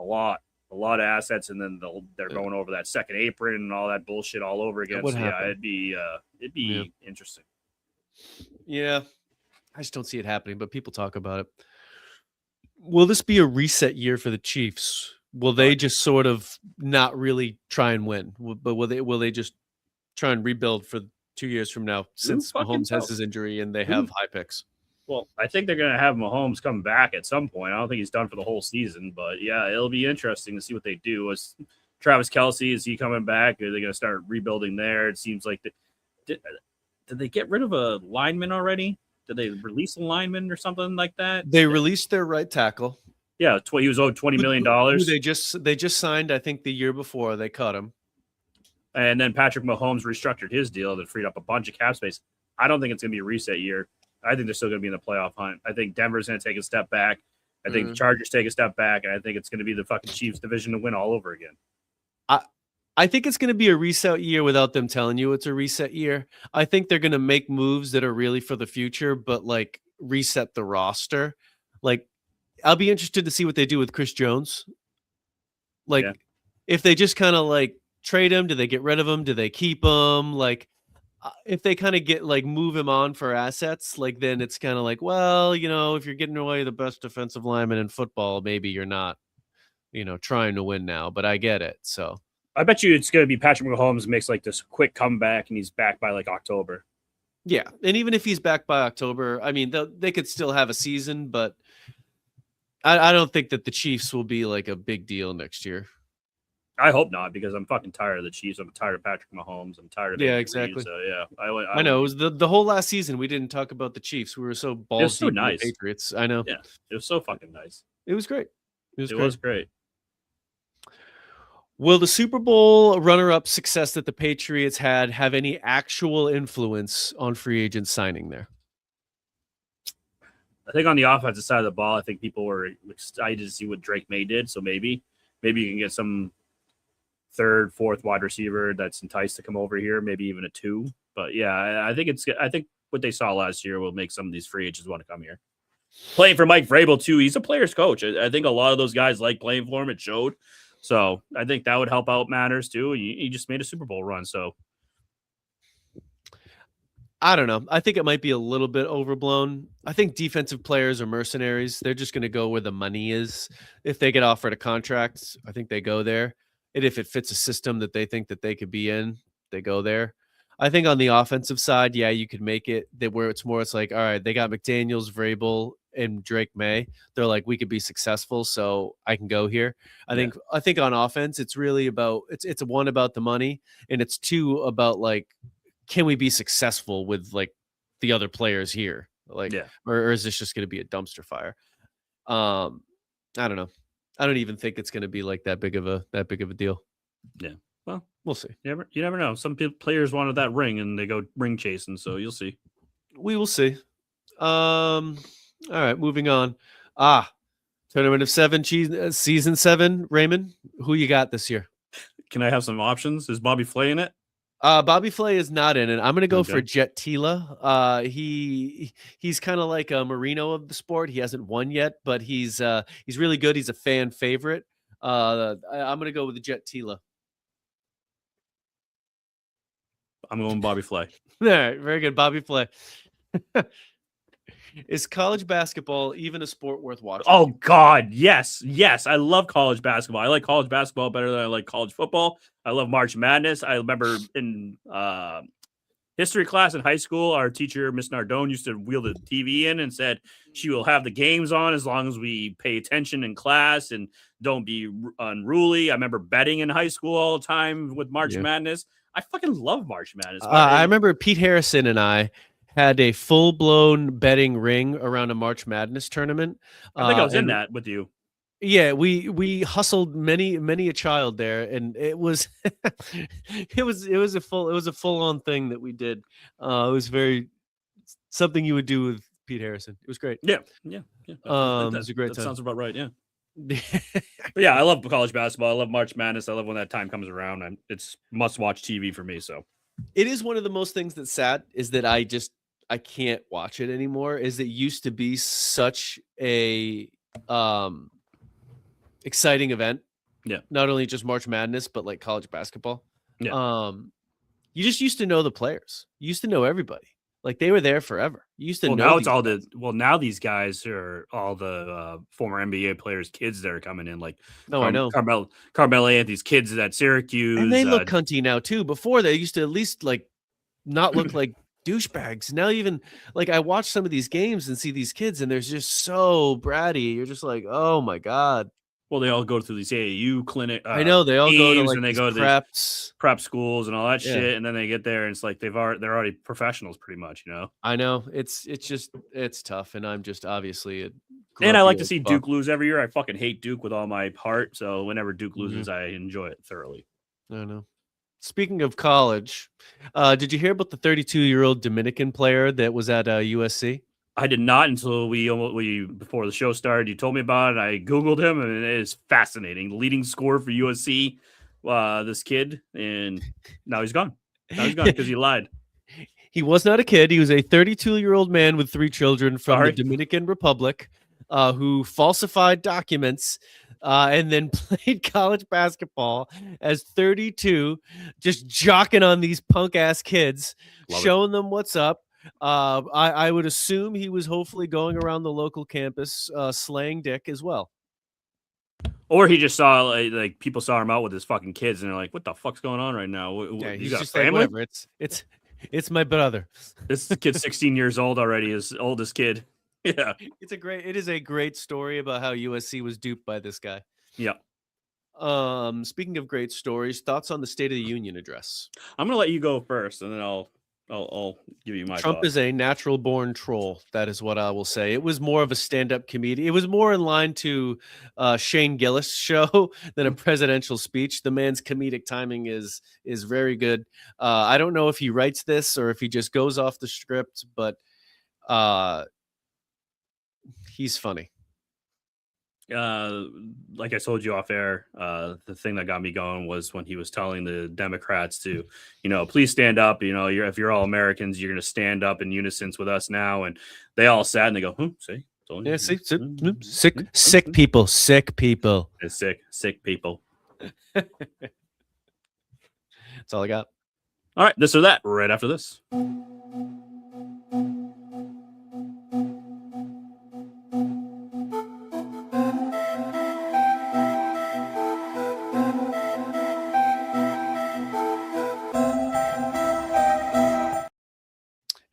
a lot of assets, and then they're going over that second apron and all that bullshit all over again. So yeah, it'd be interesting. Yeah. I just don't see it happening, but people talk about it. Will this be a reset year for the Chiefs? Will they just sort of not really try and win? But will they just try and rebuild for 2 years from now since Mahomes has his injury and they have high picks? Well, I think they're going to have Mahomes come back at some point. I don't think he's done for the whole season, but yeah, it'll be interesting to see what they do. Is Travis Kelce, is he coming back? Are they going to start rebuilding there? It seems like did they get rid of a lineman already? Did they release a lineman or something like that? They released their right tackle. Yeah, he was owed $20 million. They just signed, I think, the year before. They cut him. And then Patrick Mahomes restructured his deal that freed up a bunch of cap space. I don't think it's going to be a reset year. I think they're still going to be in the playoff hunt. I think Denver's going to take a step back. I think the Chargers take a step back. And I think it's going to be the fucking Chiefs division to win all over again. I think it's going to be a reset year without them telling you it's a reset year. I think they're going to make moves that are really for the future, but like reset the roster. Like, I'll be interested to see what they do with Chris Jones. Like, Yeah. if they just kind of like trade him, do they get rid of him? Do they keep him? Like, if they kind of get like move him on for assets, like then it's kind of like, well, if you're getting away the best defensive lineman in football, maybe you're not, trying to win now. But I get it. So I bet you it's going to be Patrick Mahomes makes like this quick comeback and he's back by like October. yeah, and even if he's back by October, I mean, they could still have a season, but I don't think that the Chiefs will be like a big deal next year. I hope not, because I'm fucking tired of the Chiefs. I'm tired of Patrick Mahomes. I'm tired of Yeah, Andy exactly. Reid, so yeah, I know it was the whole last season we didn't talk about the Chiefs. We were so balls so deep in the nice. Patriots. I know. Yeah, it was so fucking nice. It was great. It was great. Will the Super Bowl runner-up success that the Patriots had have any actual influence on free agent signing there? I think on the offensive side of the ball, I think people were excited to see what Drake May did. So maybe you can get some third, fourth wide receiver that's enticed to come over here, maybe even a 2. But yeah, I think what they saw last year will make some of these free agents want to come here. Playing for Mike Vrabel too, he's a player's coach. I think a lot of those guys like playing for him. It showed. So I think that would help out matters too. He just made a Super Bowl run, so I don't know. I think it might be a little bit overblown. I think defensive players are mercenaries. They're just going to go where the money is. If they get offered a contract, I think they go there. And if it fits a system that they think that they could be in, they go there. I think on the offensive side, yeah, you could make it that where it's like, all right, they got McDaniels, Vrabel, and Drake May. They're like, we could be successful, so I can go here. I think on offense, it's really about it's one about the money, and it's 2 about like, can we be successful with like the other players here? Like, or is this just going to be a dumpster fire? I don't know. I don't even think it's going to be like that big of a deal. Yeah. Well, we'll see. You never know. Some players wanted that ring and they go ring chasing, so you'll see. We will see. All right, moving on. Tournament of 7, season 7. Raymond, who you got this year? Can I have some options? Is Bobby Flay in it? Bobby Flay is not in it. I'm going to go for Jet Tila. He's kind of like a Marino of the sport. He hasn't won yet, but he's really good. He's a fan favorite. I'm going to go with the Jet Tila. I'm going Bobby Flay. All right, very good. Bobby Flay. Is college basketball even a sport worth watching? Oh, God, yes. I love college basketball. I like college basketball better than I like college football. I love March Madness. I remember in history class in high school, our teacher, Miss Nardone, used to wheel the TV in and said she will have the games on as long as we pay attention in class and don't be unruly. I remember betting in high school all the time with March Madness. I fucking love March Madness. I remember Pete Harrison and I had a full-blown betting ring around a March Madness tournament. I think I was in that with you. Yeah, we hustled many a child there, and it was it was a full-on thing that we did. It was very something you would do with Pete Harrison. It was great. Yeah. It was a great time. That sounds about right. Yeah. But yeah, I love college basketball. I love March Madness. I love when that time comes around. It's must-watch TV for me. So it is one of the most things that's sad is that I can't watch it anymore. Is it used to be such a exciting event? Yeah. Not only just March Madness, but like college basketball. Yeah. You just used to know the players. You used to know everybody. Like they were there forever. You used to know. Now it's all guys. Now these guys are all the former NBA players' kids that are coming in. Like, I know Carmelo Anthony's kids at Syracuse, and they look cunty now too. Before they used to at least like not look like douchebags. Now even like I watch some of these games and see these kids, and they're just so bratty. You're just like, oh my god. Well, they all go through these AAU clinic. I know they all go to like and they go to preps, prep schools and all that shit, and then they get there and it's like they're already professionals pretty much, you know. I know it's tough, and I'm just obviously and I like to see Duke lose every year. I fucking hate Duke with all my heart, so whenever Duke loses, I enjoy it thoroughly. I know. Speaking of college, did you hear about the 32-year-old Dominican player that was at USC? I did not until we before the show started. You told me about it. I Googled him, and it is fascinating. Leading scorer for USC, this kid, and now he's gone. Now he's gone because he lied. He was not a kid. He was a 32-year-old man with 3 children from Sorry. the Dominican Republic who falsified documents and then played college basketball as 32, just jocking on these punk-ass kids, showing them what's up. I would assume he was hopefully going around the local campus slaying dick as well. Or he just saw like people saw him out with his fucking kids, and they're like, "What the fuck's going on right now? Yeah, You he's got a just like, family? whatever. It's my brother. This kid's 16 years old already. His oldest kid. Yeah, It is a great story about how USC was duped by this guy. yeah. Speaking of great stories, thoughts on the State of the Union address? I'm gonna let you go first, and then I'll give you my Trump thoughts. is a natural born troll. That is what I will say. It was more of a stand-up comedian. It was more in line to Shane Gillis' show than a presidential speech. The man's comedic timing is very good. I don't know if he writes this or if he just goes off the script, but he's funny. Like I told you off air, the thing that got me going was when he was telling the Democrats to, please stand up. If you're all Americans, you're going to stand up in unison with us now. And they all sat and they go, see, yeah, sick people. It's sick people. That's all I got. All right, this or that right after this.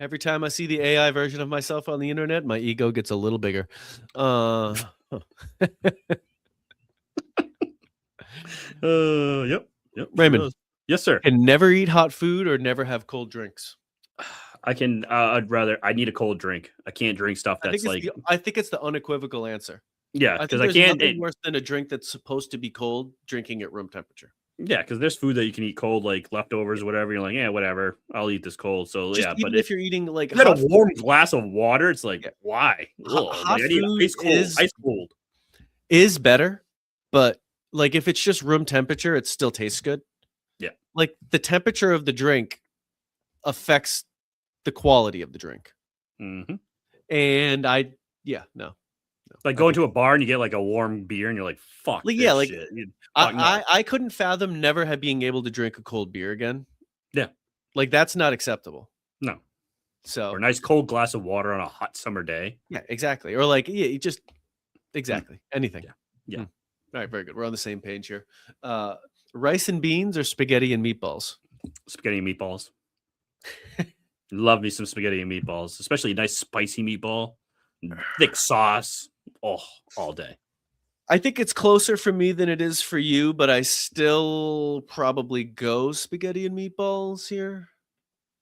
Every time I see the AI version of myself on the internet, my ego gets a little bigger. Yep. Raymond. Yes, sir. Can never eat hot food or never have cold drinks. I can. I need a cold drink. I can't drink stuff that's I think it's the unequivocal answer. Yeah, because I can't. Nothing worse than a drink that's supposed to be cold, drinking at room temperature. Yeah, because there's food that you can eat cold, like leftovers, whatever. You're like, yeah, whatever. I'll eat this cold. So Just yeah, even but if you're eating like you got a warm glass of water, it's like, why? Hot I need food ice cold. is better, but like if it's just room temperature, it still tastes good. Yeah, like the temperature of the drink affects the quality of the drink. Mm-hmm. And no. Like going to a bar and you get like a warm beer and you're like, fuck. Like, this yeah, like shit. I couldn't fathom never being able to drink a cold beer again. Yeah. Like that's not acceptable. No. So or a nice cold glass of water on a hot summer day. Yeah, exactly. Or like, yeah, you just exactly anything. Yeah. All right, very good. We're on the same page here. Rice and beans or spaghetti and meatballs? Spaghetti and meatballs. Love me some spaghetti and meatballs, especially a nice spicy meatball, thick sauce. Oh, all day. I think it's closer for me than it is for you, but I still probably go spaghetti and meatballs here.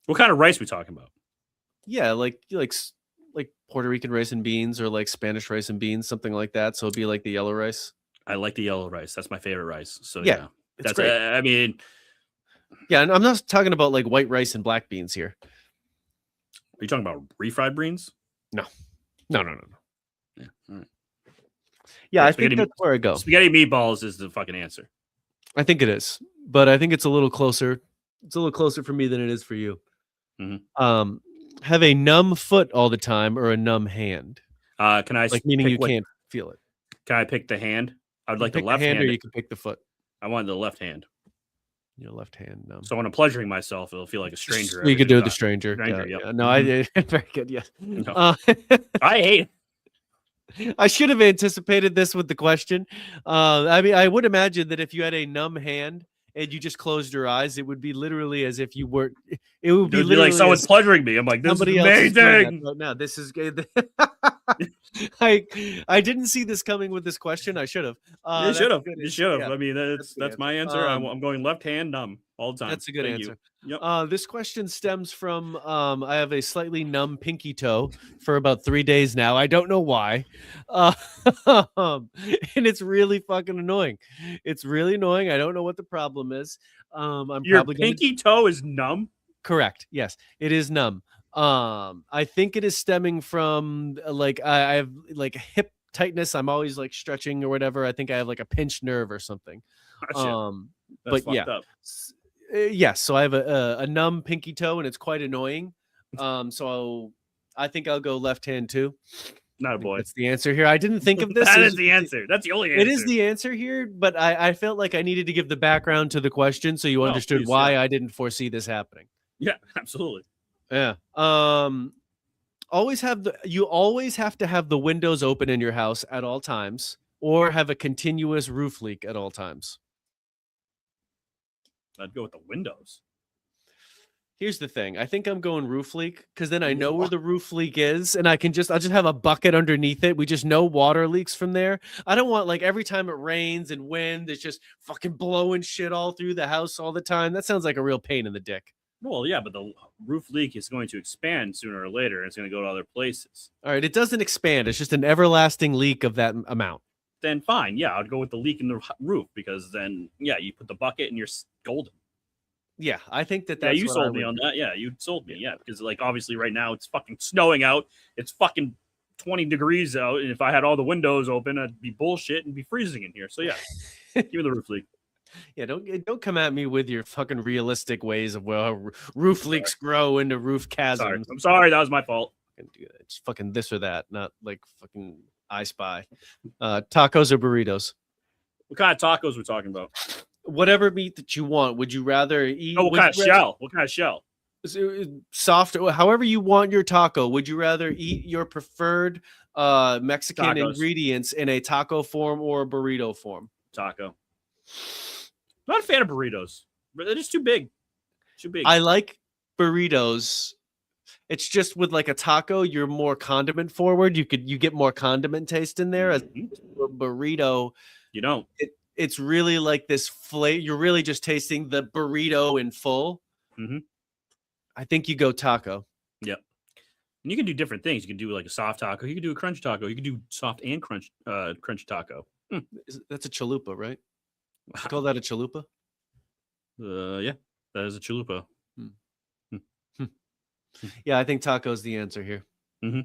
What kind of rice we talking about? Yeah, like Puerto Rican rice and beans or like Spanish rice and beans, something like that. So it'd be like the yellow rice. I like the yellow rice. That's my favorite rice. So yeah, that's great. I mean, yeah, and I'm not talking about like white rice and black beans here. Are you talking about refried beans? No. Yeah. All right. Yeah, I think that's where I go. Spaghetti meatballs is the fucking answer. I think it is, but I think it's a little closer. It's a little closer for me than it is for you. Mm-hmm. Have a numb foot all the time or a numb hand? Can I meaning you can't feel it? Can I pick the hand? I would like the left hand, hand, or you can pick the foot. I want the left hand. Your left hand numb. So when I'm pleasuring myself, it'll feel like a stranger. You could do it with the stranger. Yep. No, I did. Very good. Yes. No. I hate it. I should have anticipated this with the question. I mean, I would imagine that if you had a numb hand and you just closed your eyes, it would be literally as if you weren't. It would be like someone's pleasuring me. I'm like, this is amazing. No, this is good. I didn't see this coming with this question. I should have. You should have. You should have. Yeah, I mean, that's my answer. I'm going left hand numb all the time. That's a good answer. Yep. This question stems from I have a slightly numb pinky toe for about 3 days now. I don't know why. And it's really fucking annoying. It's really annoying. I don't know what the problem is. Your pinky toe is numb? Correct. Yes, it is numb. I think it is stemming from like I have like hip tightness. I'm always like stretching or whatever. I think I have like a pinched nerve or something. Gotcha. That's but yeah. fucked up. Yes, so I have a numb pinky toe, and it's quite annoying. So I think I'll go left hand too. Not a I think boy. that's the answer here. I didn't think of this. That is the answer. That's the only answer. It is the answer here, but I felt like I needed to give the background to the question so you understood please, why yeah. I didn't foresee this happening. Yeah, absolutely. Yeah. You always have to have the windows open in your house at all times, or have a continuous roof leak at all times. I'd go with the windows. Here's the thing. I think I'm going roof leak because then I know where the roof leak is, and I'll just have a bucket underneath it. We just know water leaks from there. I don't want like every time it rains and wind, it's just fucking blowing shit all through the house all the time. That sounds like a real pain in the dick. Well, yeah, but the roof leak is going to expand sooner or later, and it's going to go to other places. All right, it doesn't expand. It's just an everlasting leak of that amount. Then fine, yeah, I'd go with the leak in the roof because then, yeah, you put the bucket and you're golden. Yeah, I think that's yeah, you what sold I me would on do. that. Yeah, you sold me. Yeah, because like obviously right now it's fucking snowing out. It's fucking 20 degrees out, and if I had all the windows open, I'd be bullshit and be freezing in here. So yeah, give me the roof leak. Yeah, don't come at me with your fucking realistic ways of how roof leaks grow into roof chasms. I'm sorry, that was my fault. It's fucking this or that, not like fucking I Spy. Tacos or burritos? What kind of tacos we're talking about? Whatever meat that you want. Would you rather eat? Oh, what kind of shell? What kind of shell? Soft, however you want your taco. Would you rather eat your preferred Mexican Tacos. ingredients in a taco form or a burrito form? Taco. Not a fan of burritos. They're just too big. Too big. I like burritos. It's just with like a taco, you're more condiment forward. You get more condiment taste in there. As a burrito, you don't. It's really like this flavor. You're really just tasting the burrito in full. Mm-hmm. I think you go taco. Yep. And you can do different things. You can do like a soft taco. You can do a crunchy taco. You can do soft and crunchy taco. That's a chalupa, right? Wow. You call that a chalupa? Yeah, that is a chalupa. Yeah, I think taco's the answer here. Mm-hmm.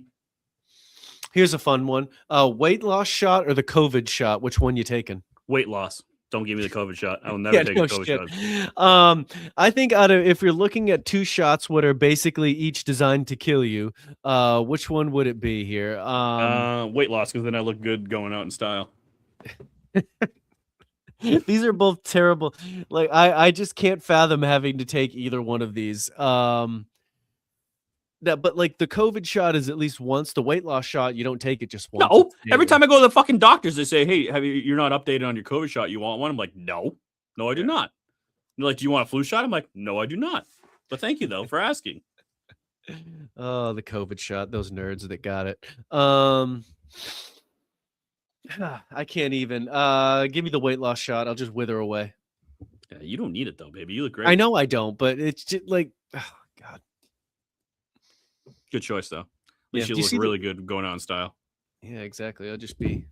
Here's a fun one: weight loss shot or the COVID shot? Which one you taking? Weight loss. Don't give me the COVID shot. I will never take a COVID shot. I think if you're looking at two shots, what are basically each designed to kill you, which one would it be here? Weight loss, because then I look good going out in style. These are both terrible. Like I just can't fathom having to take either one of these. But like the COVID shot is at least once. The weight loss shot, you don't take it just once. No, every time I go to the fucking doctors, they say, "Hey, you're not updated on your COVID shot? You want one?" I'm like, "No, I do not." They're like, "Do you want a flu shot?" I'm like, "No, I do not." But thank you though for asking. Oh, the COVID shot. Those nerds that got it. I can't even. Give me the weight loss shot. I'll just wither away. Yeah, you don't need it though, baby. You look great. I know I don't, but it's just like, oh, God. Good choice, though. At least you look really good going out in style. Yeah, exactly. I'll just be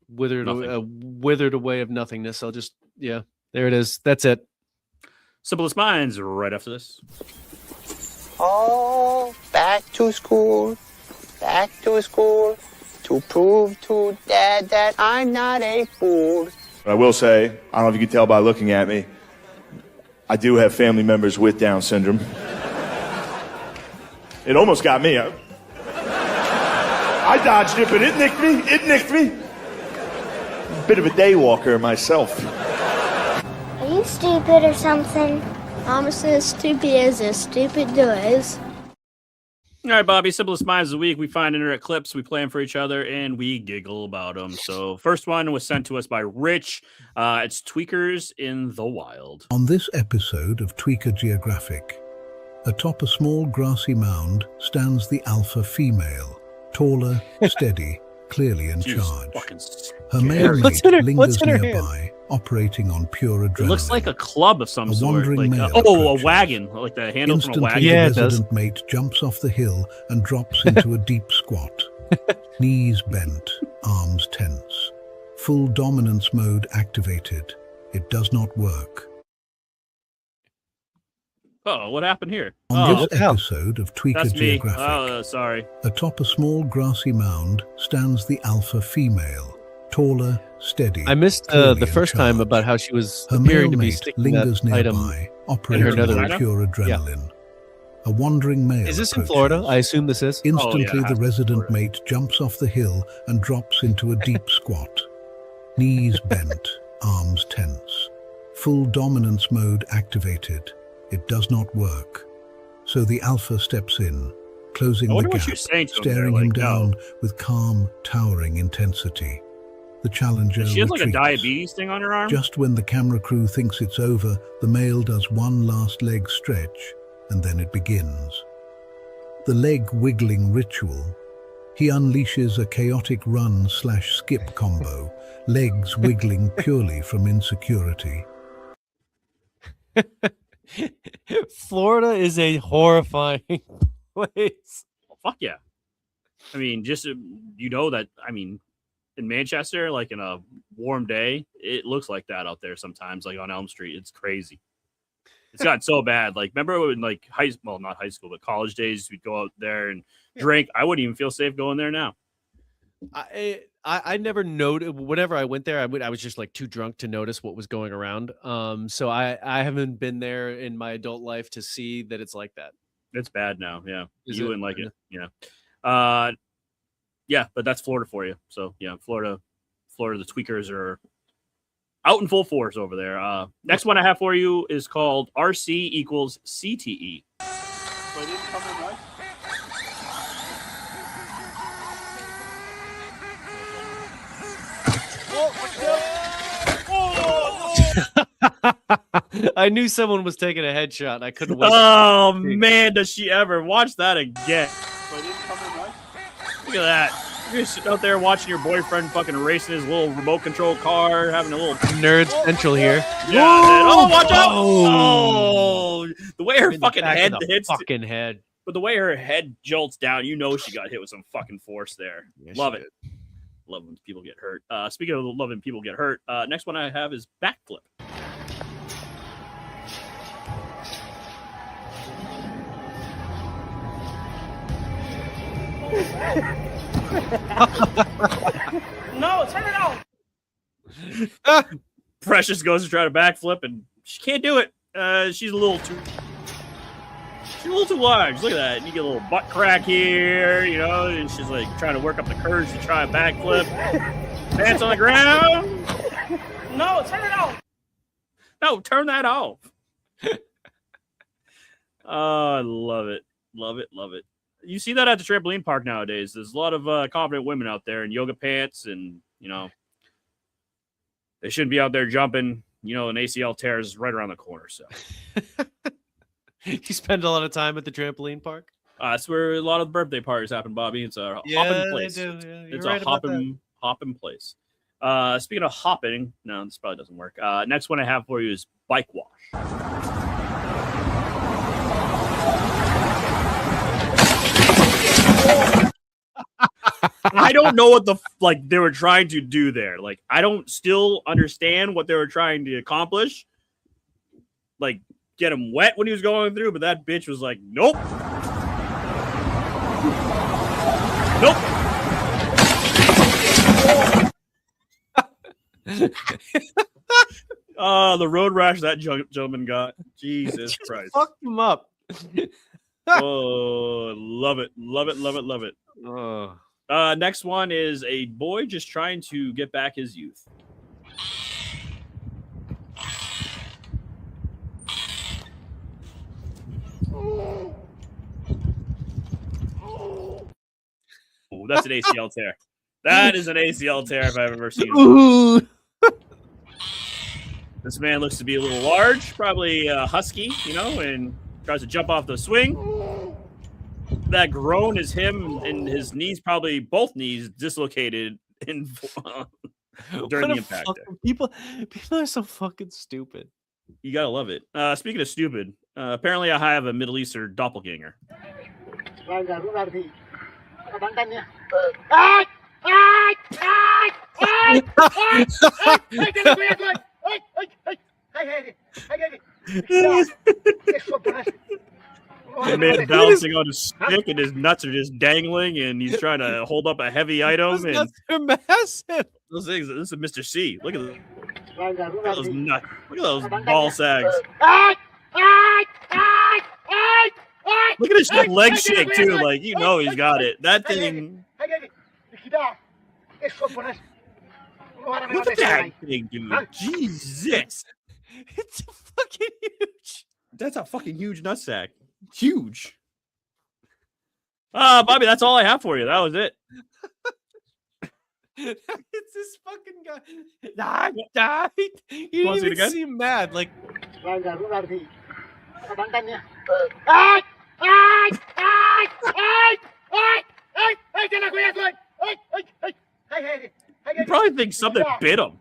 withered away of nothingness. There it is. That's it. Simplest Minds right after this. Oh, back to school to prove to Dad that I'm not a fool. I will say, I don't know if you can tell by looking at me, I do have family members with Down syndrome. It almost got me. I dodged it, but it nicked me. Bit of a day walker myself. Are you stupid or something? Mama says stupid as stupid does. All right, Bobby, Simplest Minds of the week. We find internet clips, we play them for each other, and we giggle about them. So first one was sent to us by Rich. It's Tweakers in the Wild. On this episode of Tweaker Geographic, atop a small grassy mound stands the alpha female, taller, steady, clearly in charge. Her male mate lingers nearby, operating on pure adrenaline. It looks like a club of some sort. Like a wagon, like the handle from a wagon. Yeah, the resident mate jumps off the hill and drops into a deep squat. Knees bent, arms tense. Full dominance mode activated. It does not work. Oh, what happened here? On this episode of Tweaker That's Geographic, me. Oh, sorry. atop a small grassy mound stands the alpha female, taller, steady. I missed clearly the in first time charge. about how she was Her appearing male to be mate sticking lingers that item. nearby, operating nether with pure adrenaline. A wandering male Is this in approaches. Florida? I assume this is. Instantly, it has the to be resident Florida. mate jumps off the hill and drops into a deep squat. Knees bent, arms tense. Full dominance mode activated. It does not work. So the alpha steps in, closing I the wonder what gap, she was saying to him staring there, him like, no. down with calm, towering intensity. The challenger She has like a retreats. diabetes thing on her arm. Just when the camera crew thinks it's over, the male does one last leg stretch, and then it begins. The leg wiggling ritual. He unleashes a chaotic run/skip combo, legs wiggling purely from insecurity. Florida is a horrifying place. Fuck yeah. I mean, just you know that. I mean, in Manchester, like in a warm day, it looks like that out there sometimes. Like on Elm Street, it's crazy. It's gotten so bad. Like, remember when like not high school, but college days, we'd go out there and drink. I wouldn't even feel safe going there now. I never noted. Whenever I went there, I was just like too drunk to notice what was going around. So I haven't been there in my adult life to see that it's like that. It's bad now. Yeah, Is you it? wouldn't like it. Yeah. Yeah, but that's Florida for you. So yeah, Florida, the tweakers are out in full force over there. Next one I have for you is called RC equals CTE. I knew someone was taking a headshot. And I couldn't wait. Oh man, does she ever watch that again? Look at that. You're sitting out there watching your boyfriend fucking racing his little remote control car, having a little Nerd Central here. yeah. Oh, watch out! Oh. Oh, the way her In the fucking back of head the hits, fucking head. but the way her head jolts down, you know she got hit with some fucking force there. Yeah, Love she it. Love when people get hurt. Speaking of loving people get hurt, next one I have is backflip. No, turn it off. Precious goes to try to backflip and she can't do it. She's a little too large. Look at that. You get a little butt crack here, you know, and she's like trying to work up the courage to try a backflip. Pants on the ground. No, turn it off. No, turn that off. Oh, I love it. Love it. Love it. You see that at the trampoline park nowadays. There's a lot of confident women out there in yoga pants and, you know, they shouldn't be out there jumping. You know, an ACL tear is right around the corner. So You spend a lot of time at the trampoline park? that's where a lot of the birthday parties happen, Bobby. It's a Yeah, hopping they place. do. Yeah, you're It's right a about that. hopping place. Speaking of hopping, no, this probably doesn't work. Next one I have for you is bike wash. I don't know what they were trying to do there. Like, I don't still understand what they were trying to accomplish. Like, get him wet when he was going through, but that bitch was like, nope. Nope. The road rash that gentleman got. Jesus Christ. Fucked him up. Oh, love it. Love it, love it, love it. Oh. Next one is a boy just trying to get back his youth. Oh, that's an ACL tear. That is an ACL tear if I've ever seen one. Ooh. This man looks to be a little large, probably husky, you know, and tries to jump off the swing. That groan is him and his knees, probably both knees dislocated in during the impact. People are so fucking stupid. You gotta love it. Speaking of stupid, apparently I have a Middle Eastern doppelganger. The man balancing on his stick and his nuts are just dangling and he's trying to hold up a heavy item. Those And nuts are massive. those things. This is Mr. C. Look at those nuts. Look at those ball sags. Look at his leg shake too. Like you know he's got it. That thing. Look at that thing, dude. Jesus. It's fucking huge. That's a fucking huge nutsack. Huge. Bobby, that's all I have for you. That was it. It's this fucking guy. I died. You didn't even seem mad. Like, he probably thinks something bit him.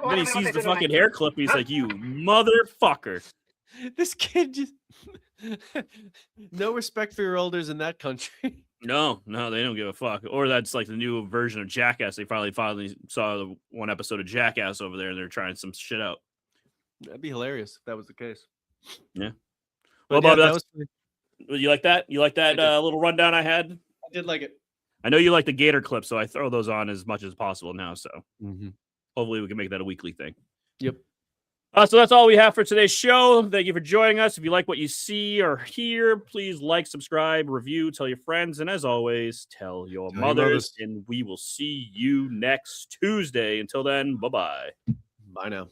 Then he sees the fucking hair clip. He's like, "You motherfucker!" this kid just no respect for your elders in that country. No, they don't give a fuck. Or that's like the new version of Jackass. They finally saw the one episode of Jackass over there, and they're trying some shit out. That'd be hilarious if that was the case. Yeah. Well, Bob, yeah, you like that? You like that little rundown I had? I did like it. I know you like the Gator clip, so I throw those on as much as possible now. So hopefully we can make that a weekly thing. Yep. So that's all we have for today's show. Thank you for joining us. If you like what you see or hear, please like, subscribe, review, tell your friends, and as always, tell your mothers. And we will see you next Tuesday. Until then, bye-bye. Bye now.